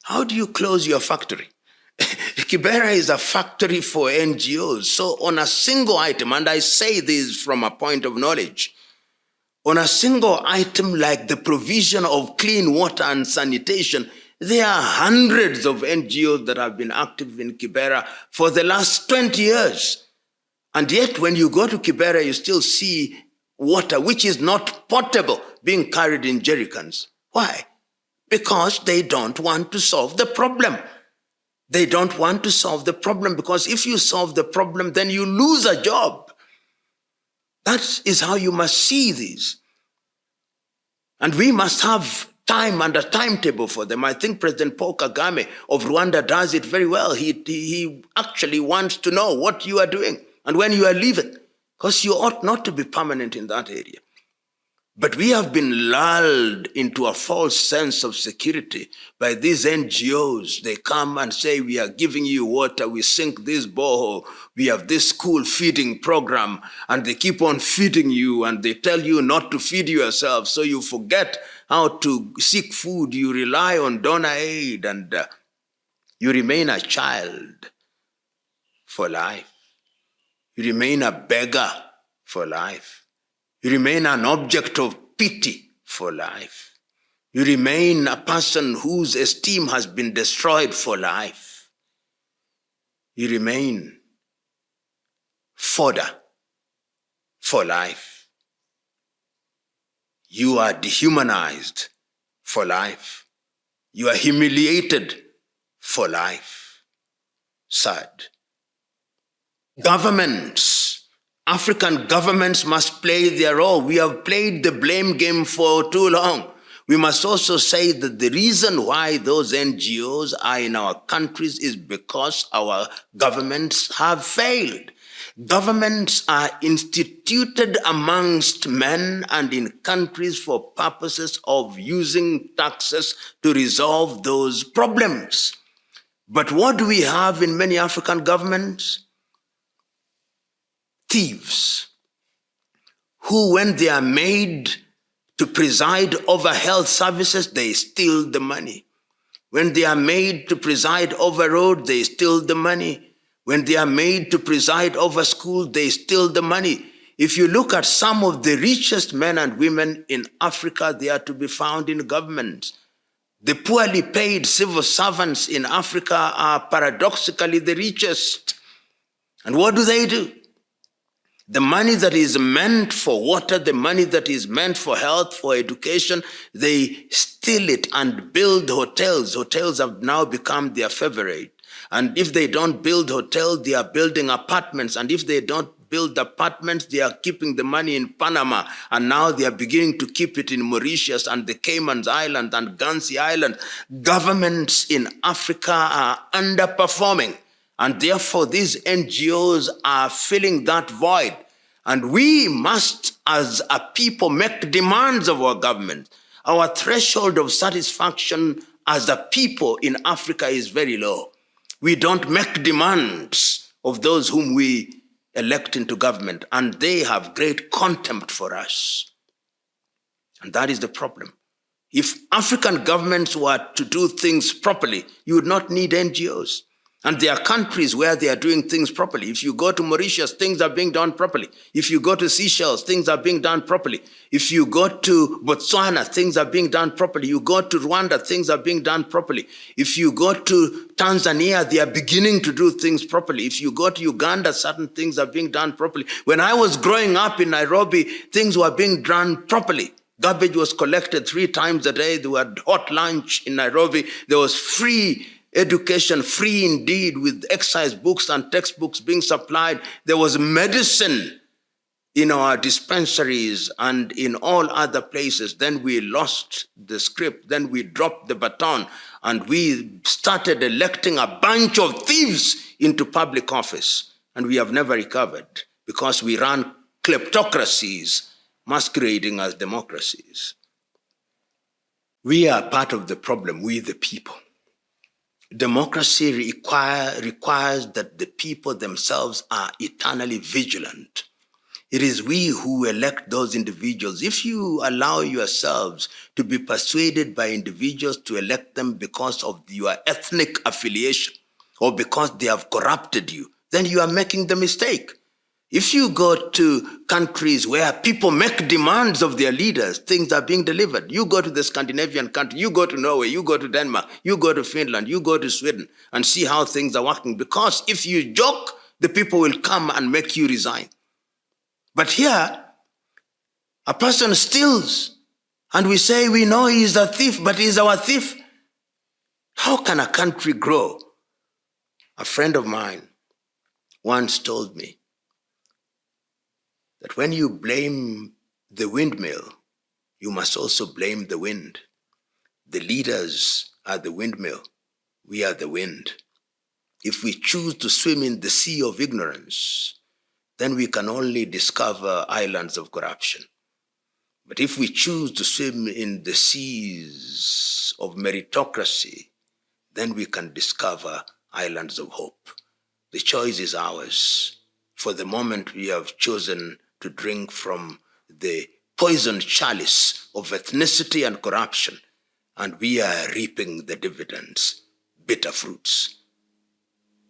How do you close your factory? Kibera is a factory for NGOs. So on a single item, and I say this from a point of knowledge, on a single item like the provision of clean water and sanitation, there are hundreds of NGOs that have been active in Kibera for the last 20 years. And yet when you go to Kibera, you still see water which is not potable being carried in jerrycans. Why? Because they don't want to solve the problem. They don't want to solve the problem, because if you solve the problem, then you lose a job. That is how you must see these. And we must have time and a timetable for them. I think President Paul Kagame of Rwanda does it very well. He actually wants to know what you are doing and when you are leaving, because you ought not to be permanent in that area. But we have been lulled into a false sense of security by these NGOs. They come and say, we are giving you water, we sink this borehole, we have this school feeding program, and they keep on feeding you, and they tell you not to feed yourself, so you forget how to seek food. You rely on donor aid, and you remain a child for life. You remain a beggar for life. You remain an object of pity for life. You remain a person whose esteem has been destroyed for life. You remain fodder for life. You are dehumanized for life. You are humiliated for life. Sad. Governments, African governments must play their role. We have played the blame game for too long. We must also say that the reason why those NGOs are in our countries is because our governments have failed. Governments are instituted amongst men and in countries for purposes of using taxes to resolve those problems. But what do we have in many African governments? Thieves, who when they are made to preside over health services, they steal the money. When they are made to preside over road, they steal the money. When they are made to preside over school, they steal the money. If you look at some of the richest men and women in Africa, they are to be found in government. The poorly paid civil servants in Africa are paradoxically the richest. And what do? The money that is meant for water, the money that is meant for health, for education, they steal it and build hotels. Hotels have now become their favorite. And if they don't build hotels, they are building apartments. And if they don't build apartments, they are keeping the money in Panama. And now they are beginning to keep it in Mauritius and the Cayman Islands and Guernsey Island. Governments in Africa are underperforming. And therefore, these NGOs are filling that void. And we must, as a people, make demands of our government. Our threshold of satisfaction as a people in Africa is very low. We don't make demands of those whom we elect into government, and they have great contempt for us. And that is the problem. If African governments were to do things properly, you would not need NGOs. And there are countries where they are doing things properly. If you go to Mauritius, things are being done properly. If you go to Seychelles, things are being done properly. If you go to Botswana, things are being done properly. You go to Rwanda, things are being done properly. If you go to Tanzania, they are beginning to do things properly. If you go to Uganda, certain things are being done properly. When I was growing up in Nairobi, things were being done properly. Garbage was collected 3 times a day. There was hot lunch in Nairobi. There was free education, free indeed, with exercise books and textbooks being supplied. There was medicine in our dispensaries and in all other places. Then we lost the script. Then we dropped the baton and we started electing a bunch of thieves into public office. And we have never recovered because we ran kleptocracies masquerading as democracies. We are part of the problem, we the people. Democracy requires that the people themselves are eternally vigilant. It is we who elect those individuals. If you allow yourselves to be persuaded by individuals to elect them because of your ethnic affiliation or because they have corrupted you, then you are making the mistake. If you go to countries where people make demands of their leaders, things are being delivered. You go to the Scandinavian country, you go to Norway, you go to Denmark, you go to Finland, you go to Sweden and see how things are working. Because if you joke, the people will come and make you resign. But here, a person steals and we say we know he is a thief, but he is our thief. How can a country grow? A friend of mine once told me that when you blame the windmill, you must also blame the wind. The leaders are the windmill. We are the wind. If we choose to swim in the sea of ignorance, then we can only discover islands of corruption. But if we choose to swim in the seas of meritocracy, then we can discover islands of hope. The choice is ours. For the moment, we have chosen to drink from the poisoned chalice of ethnicity and corruption, and we are reaping the dividends, bitter fruits.